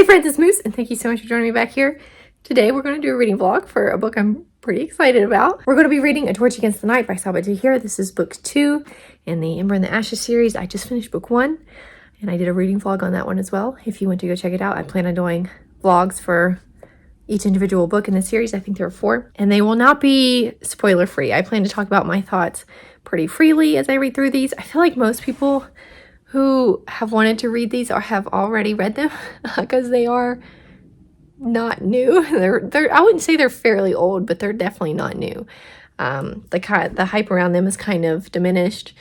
Hey friends, it's Moose, and thank you so much for joining me back here. Today we're going to do a reading vlog for a book I'm pretty excited about. We're going to be reading A Torch Against the Night by Sabaa Tahir. This is book 2 in the Ember and the Ashes series. I just finished book 1, and I did a reading vlog on that one as well. If you want to go check it out, I plan on doing vlogs for each individual book in the series. I think there are 4, and they will not be spoiler free. I plan to talk about my thoughts pretty freely as I read through these. I feel like most people who have wanted to read these or have already read them because they are not new. They're I wouldn't say they're fairly old, but they're definitely not new. The hype around them is kind of diminished.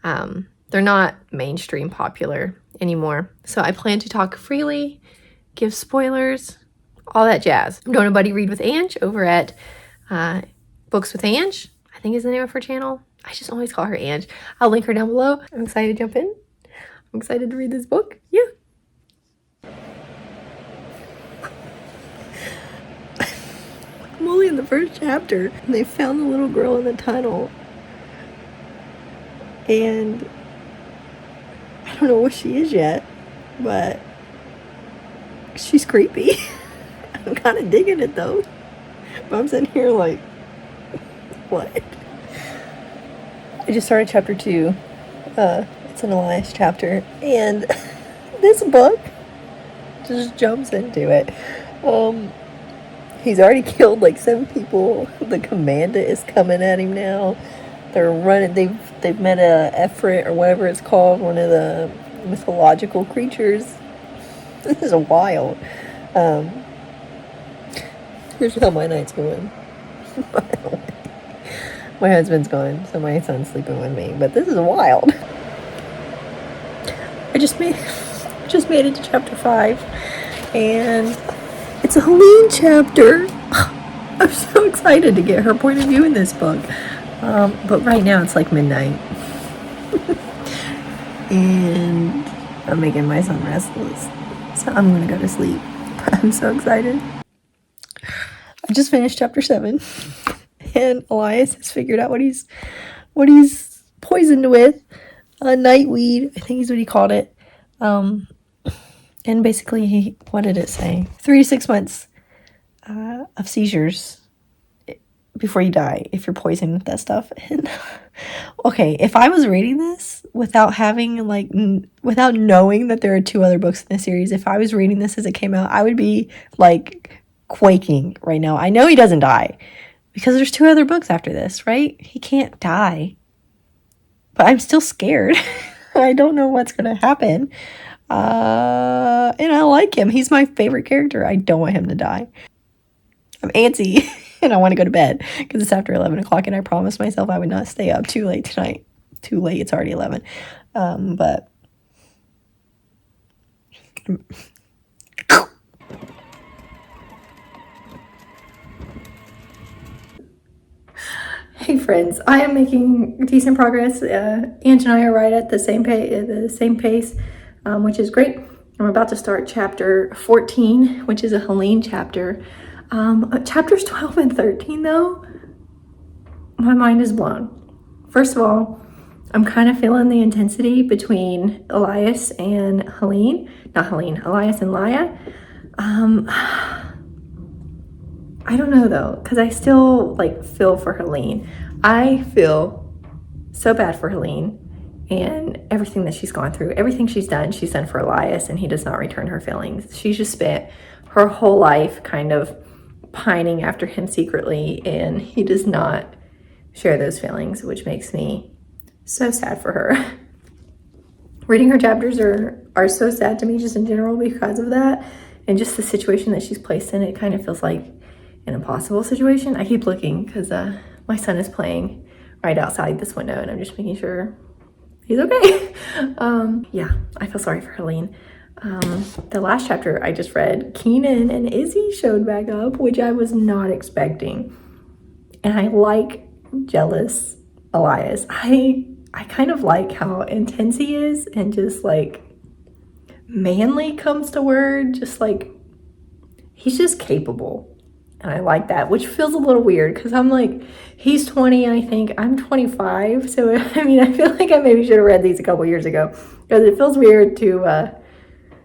They're not mainstream popular anymore. So I plan to talk freely, give spoilers, all that jazz. I'm doing a buddy read with Ange over at Books with Ange, I think is the name of her channel. I just always call her Ange. I'll link her down below. I'm excited to jump in. I'm excited to read this book. Yeah. I'm only in the first chapter. And they found the little girl in the tunnel. And I don't know what she is yet, but she's creepy. I'm kind of digging it though. But I'm sitting here like, what? I just started chapter 2. It's an Elias chapter, and this book just jumps into it. He's already killed like 7 people. The commander is coming at him now. They're running. They've met a Efrit or whatever it's called, one of the mythological creatures. This is wild. Here's how my night's going. My husband's gone, so my son's sleeping with me. But this is wild. I just made it to chapter 5, and it's a Helene chapter. I'm so excited to get her point of view in this book. But right now it's like midnight, and I'm making my son restless, so I'm gonna go to sleep. I'm so excited. I just finished chapter 7, and Elias has figured out what he's poisoned with. Nightweed, I think is what he called it. And basically, what did it say? 3 to 6 months of seizures before you die if you're poisoned with that stuff. And, okay, if I was reading this without having without knowing that there are 2 other books in the series, if I was reading this as it came out, I would be like quaking right now. I know he doesn't die because there's 2 other books after this, right? He can't die. But I'm still scared. I don't know what's going to happen. And I like him. He's my favorite character. I don't want him to die. I'm antsy and I want to go to bed because it's after 11 o'clock and I promised myself I would not stay up too late tonight. Too late. It's already 11. But... Hey friends, I am making decent progress. Ange and I are right at the same pace, which is great. I'm about to start chapter 14, which is a Helene chapter. Chapters 12 and 13, though, my mind is blown. First of all, I'm kind of feeling the intensity between Elias and Helene. Not Helene, Elias and Laia. I don't know though, because I still feel for Helene. I feel so bad for Helene and everything that she's gone through. Everything she's done for Elias, and he does not return her feelings. She's just spent her whole life kind of pining after him secretly, and he does not share those feelings, which makes me so sad for her. Reading her chapters are so sad to me just in general because of that, and just the situation that she's placed in. It kind of feels like an impossible situation. I keep looking because my son is playing right outside this window, and I'm just making sure he's okay. Yeah, I feel sorry for Helene. The last chapter I just read, Keenan and Izzy showed back up, which I was not expecting. And I like jealous Elias. I kind of like how intense he is, and just manly comes to word, just he's just capable. And I like that, which feels a little weird because I'm he's 20, I think. I'm 25. So, I mean, I feel like I maybe should have read these a couple years ago because it feels weird to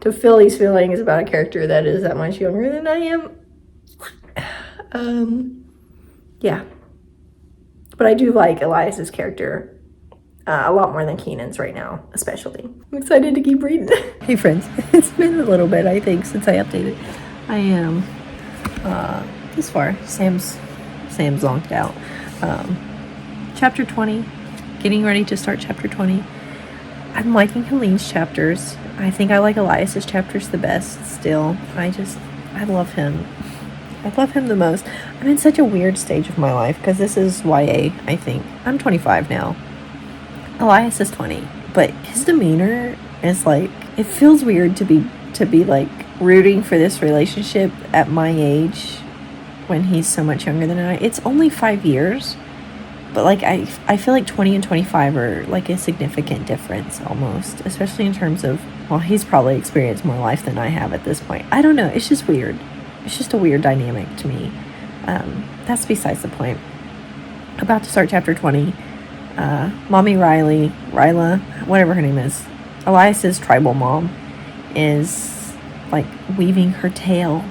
to feel these feelings about a character that is that much younger than I am. Yeah. But I do like Elias's character a lot more than Keenan's right now, especially. I'm excited to keep reading. Hey friends, it's been a little bit, I think, since I updated. I am this far. Sam's zonked out. Chapter 20, getting ready to start chapter 20. I'm liking Helene's chapters. I think I like Elias's chapters the best still. I love him. I love him the most. I'm in such a weird stage of my life because this is YA, I think. I'm 25 now. Elias is 20, but his demeanor is like, it feels weird to be like rooting for this relationship at my age when he's so much younger than I. It's only 5 years, but like I feel like 20 and 25 are like a significant difference almost, especially in terms of, well, he's probably experienced more life than I have at this point. I don't know. It's just weird. It's just a weird dynamic to me. That's besides the point. About to start chapter 20. Mommy Ryla, whatever her name is, Elias's tribal mom, is like weaving her tale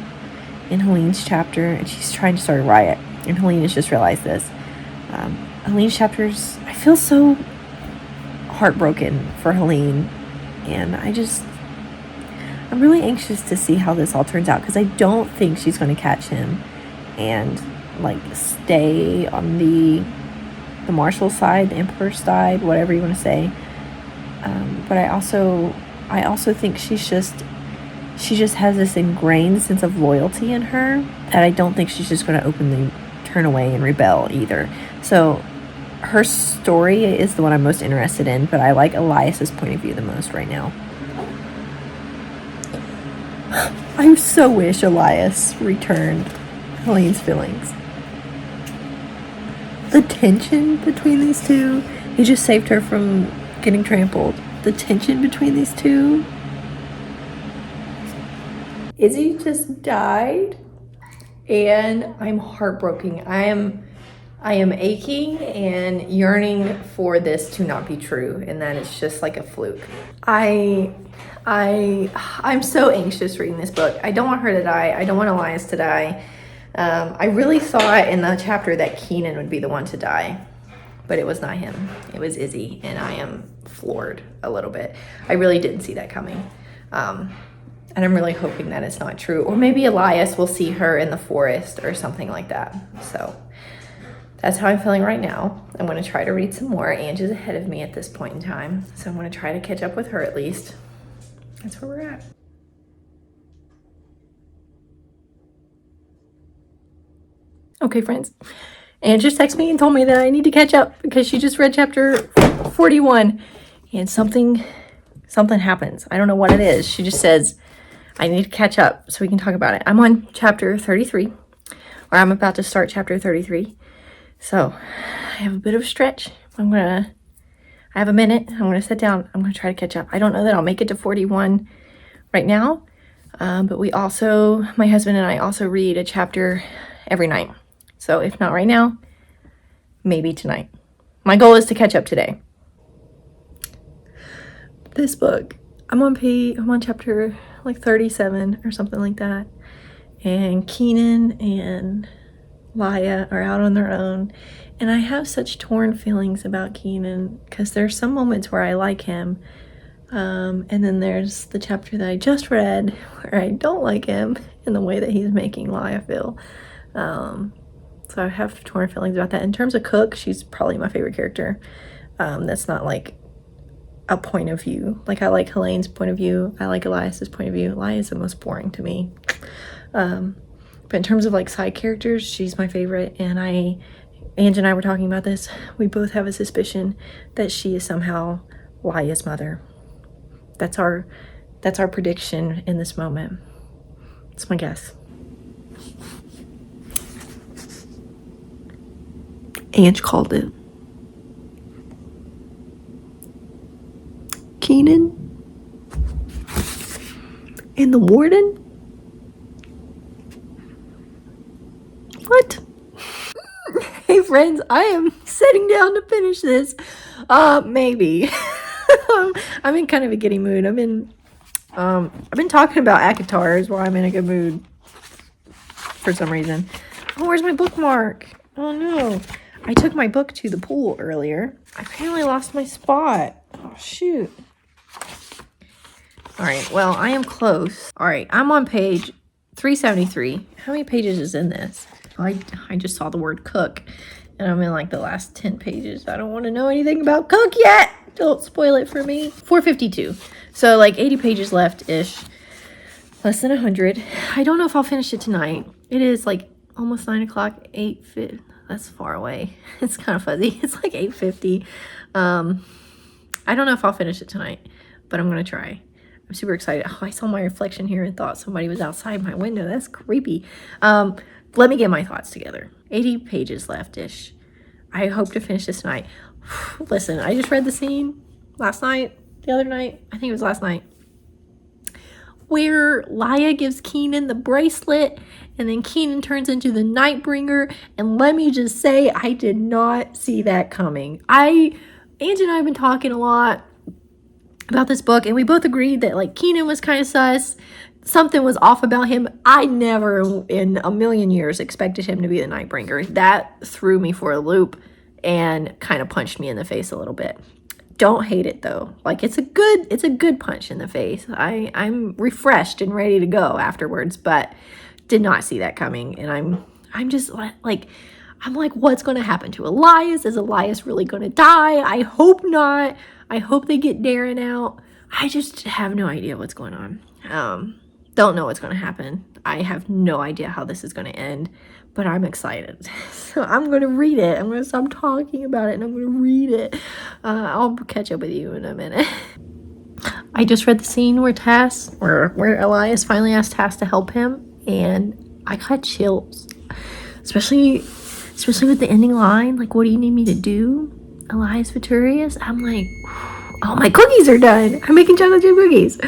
in Helene's chapter, and she's trying to start a riot. And Helene has just realized this. Helene's chapters, I feel so heartbroken for Helene, and I'm really anxious to see how this all turns out, because I don't think she's going to catch him and like stay on the Marshal side, the Emperor side, whatever you want to say. But I also think she just has this ingrained sense of loyalty in her that I don't think she's just going to openly turn away and rebel either. So her story is the one I'm most interested in, but I like Elias's point of view the most right now. I so wish Elias returned Helene's feelings. The tension between these two, he just saved her from getting trampled. The tension between these two. Izzy just died, and I'm heartbroken. I am aching and yearning for this to not be true, and that it's just like a fluke. I'm so anxious reading this book. I don't want her to die. I don't want Elias to die. I really thought in the chapter that Keenan would be the one to die, but it was not him. It was Izzy, and I am floored a little bit. I really didn't see that coming. And I'm really hoping that it's not true. Or maybe Elias will see her in the forest or something like that. So that's how I'm feeling right now. I'm going to try to read some more. Ange is ahead of me at this point in time, so I'm going to try to catch up with her at least. That's where we're at. Okay, friends. Anne just texted me and told me that I need to catch up because she just read chapter 41 and something happens. I don't know what it is. She just says, I need to catch up so we can talk about it. I'm on chapter 33, or I'm about to start chapter 33. So I have a bit of a stretch. I have a minute. I'm going to sit down. I'm going to try to catch up. I don't know that I'll make it to 41 right now. But my husband and I also read a chapter every night. So if not right now, maybe tonight. My goal is to catch up today. This book, I'm on chapter like 37 or something like that. And Keenan and Laya are out on their own. And I have such torn feelings about Keenan because there's some moments where I like him. And then there's the chapter that I just read where I don't like him in the way that he's making Laya feel. So I have torn feelings about that. In terms of Cook, she's probably my favorite character. That's not like a point of view. Like I like Helene's point of view. I like Elias's point of view. Laya is the most boring to me. But in terms of like side characters, she's my favorite. And Ange and I were talking about this. We both have a suspicion that she is somehow Laya's mother. That's our prediction in this moment. It's my guess. Ange called it. Keenan and the warden? What? Hey friends, I am sitting down to finish this. Maybe. I'm in kind of a giddy mood. I've been talking about ACOTARs while I'm in a good mood for some reason. Oh, where's my bookmark? Oh no. I took my book to the pool earlier. I apparently lost my spot. Oh, shoot. All right, well, I am close. All right, I'm on page 373. How many pages is in this? I just saw the word cook, and I'm in like the last 10 pages. I don't want to know anything about cook yet. Don't spoil it for me. 452. So like 80 pages left-ish. Less than 100. I don't know if I'll finish it tonight. It is like almost 9 o'clock, 8:50. That's far away. It's kind of fuzzy. It's like 8:50. I don't know if I'll finish it tonight, but I'm going to try. I'm super excited. Oh, I saw my reflection here and thought somebody was outside my window. That's creepy. Let me get my thoughts together. 80 pages left-ish. I hope to finish this tonight. Listen, I just read the scene last night, the other night. I think it was last night, where Laya gives Keenan the bracelet, and then Keenan turns into the Nightbringer. And let me just say, I did not see that coming. Angie and I have been talking a lot about this book, and we both agreed that like Keenan was kind of sus. Something was off about him. I never in a million years expected him to be the Nightbringer. That threw me for a loop and kind of punched me in the face a little bit. Don't hate it though. Like it's a good punch in the face. I'm refreshed and ready to go afterwards, but did not see that coming. And I'm just like what's going to happen to Elias? Is Elias really going to die? I hope not. I hope they get Darren out. I just have no idea what's going on. Don't know what's going to happen. I have no idea how this is going to end, but I'm excited. So I'm going to read it. I'm going to stop talking about it and I'm going to read it. I'll catch up with you in a minute. I just read the scene where where Elias finally asked Tass to help him, and I got chills. Especially with the ending line, like, what do you need me to do, Elias Viturius? I'm like, oh, my cookies are done. I'm making chocolate chip cookies.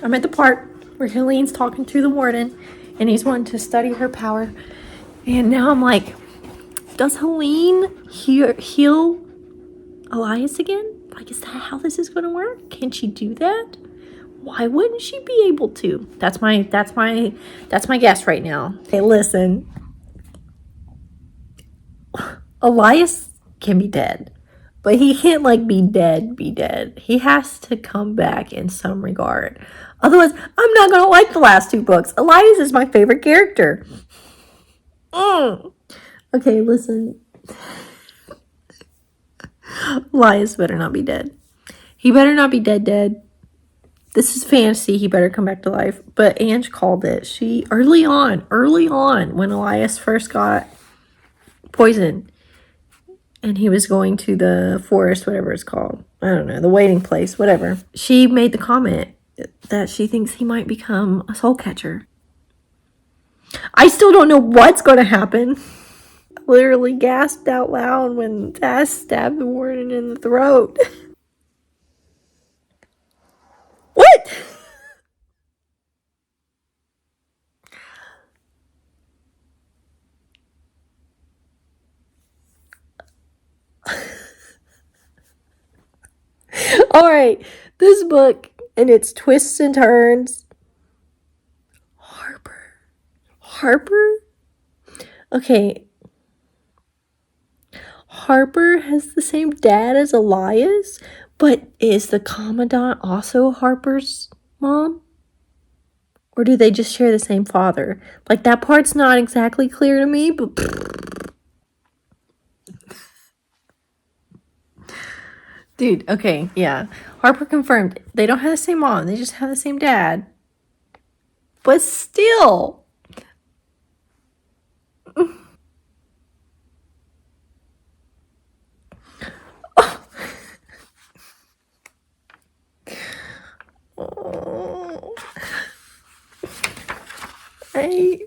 I'm at the part where Helene's talking to the warden, and he's wanting to study her power. And now I'm like, does Helene heal Elias again? Like, is that how this is going to work? Can she do that? Why wouldn't she be able to? That's my guess right now. Hey, listen. Elias can be dead, but he can't like be dead. He has to come back in some regard. Otherwise, I'm not going to like the last two books. Elias is my favorite character. Okay, listen. Elias better not be dead. He better not be dead. This is fantasy. He better come back to life. But Ange called it. She, early on, when Elias first got poisoned, and he was going to the forest, whatever it's called. I don't know, the waiting place, whatever. She made the comment that she thinks he might become a soul catcher. I still don't know what's going to happen. I literally gasped out loud when Tass stabbed the warden in the throat. What? All right, this book and its twists and turns. Harper? Okay. Harper has the same dad as Elias, but is the Commandant also Harper's mom? Or do they just share the same father? Like, that part's not exactly clear to me, but... Dude, okay, yeah. Harper confirmed. They don't have the same mom. They just have the same dad. But still... Oh. I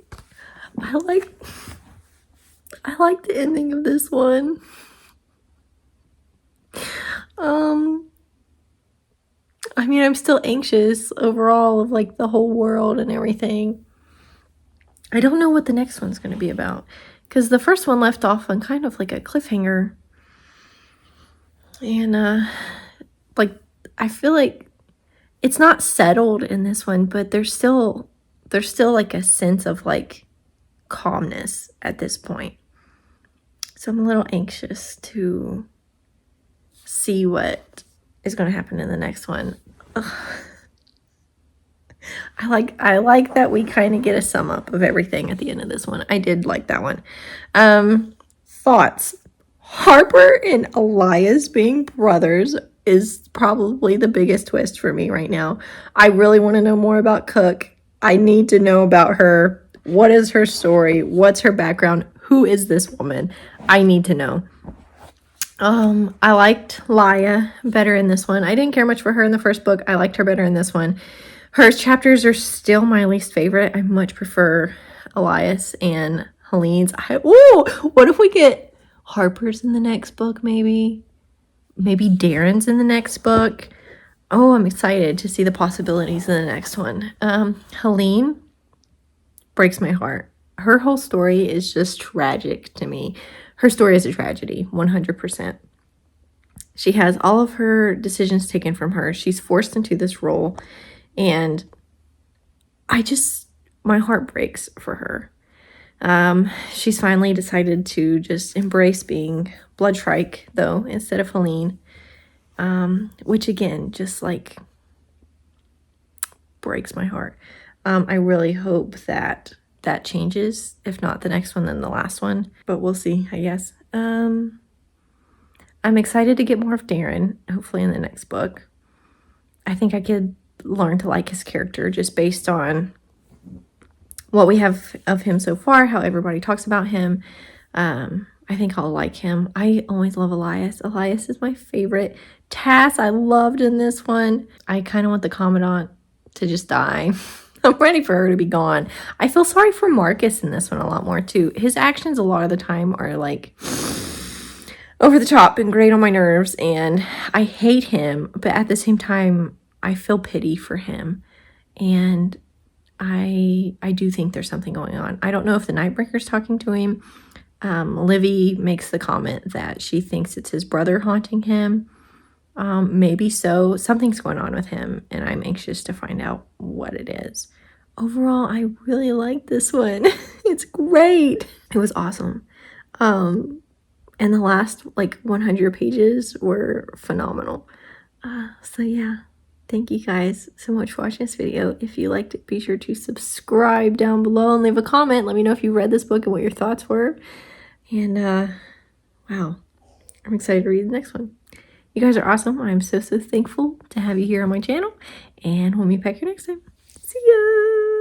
like the ending of this one. I mean, I'm still anxious overall of like the whole world and everything. I don't know what the next one's going to be about, because the first one left off on kind of like a cliffhanger. And like, I feel like it's not settled in this one, but there's still like a sense of like calmness at this point. So I'm a little anxious to see what is going to happen in the next one. Ugh. I like that we kind of get a sum up of everything at the end of this one. I did like that one. Thoughts. Harper and Elias being brothers is probably the biggest twist for me right now. I really want to know more about Cook. I need to know about her. What is her story? What's her background? Who is this woman? I need to know. I liked Laya better in this one. I didn't care much for her in the first book. I liked her better in this one. Her chapters are still my least favorite. I much prefer Elias and Helene's. What if we get Harper's in the next book, maybe? Maybe Darren's in the next book. Oh, I'm excited to see the possibilities in the next one. Helene breaks my heart. Her whole story is just tragic to me. Her story is a tragedy, 100%. She has all of her decisions taken from her. She's forced into this role, and my heart breaks for her. She's finally decided to just embrace being Bloodstrike, though, instead of Helene, which again, just like breaks my heart. I really hope that changes. If not the next one, then the last one. But we'll see, I guess. I'm excited to get more of Darren, hopefully in the next book. I think I could learn to like his character just based on what we have of him so far, how everybody talks about him. I think I'll like him. I always love Elias. Elias is my favorite. Tass, I loved in this one. I kind of want the Commandant to just die. I'm ready for her to be gone. I feel sorry for Marcus in this one a lot more too. His actions a lot of the time are like over the top and great on my nerves, and I hate him, but at the same time I feel pity for him, and I do think there's something going on. I don't know if the Nightbreaker's talking to him. Livy makes the comment that she thinks it's his brother haunting him. Maybe so. Something's going on with him, and I'm anxious to find out what it is. Overall, I really like this one. It's great. It was awesome. And the last 100 pages were phenomenal. So yeah, thank you guys so much for watching this video. If you liked it, be sure to subscribe down below and leave a comment. Let me know if you read this book and what your thoughts were. And wow, I'm excited to read the next one. You guys are awesome. I'm so thankful to have you here on my channel, and we'll meet back here next time. See ya!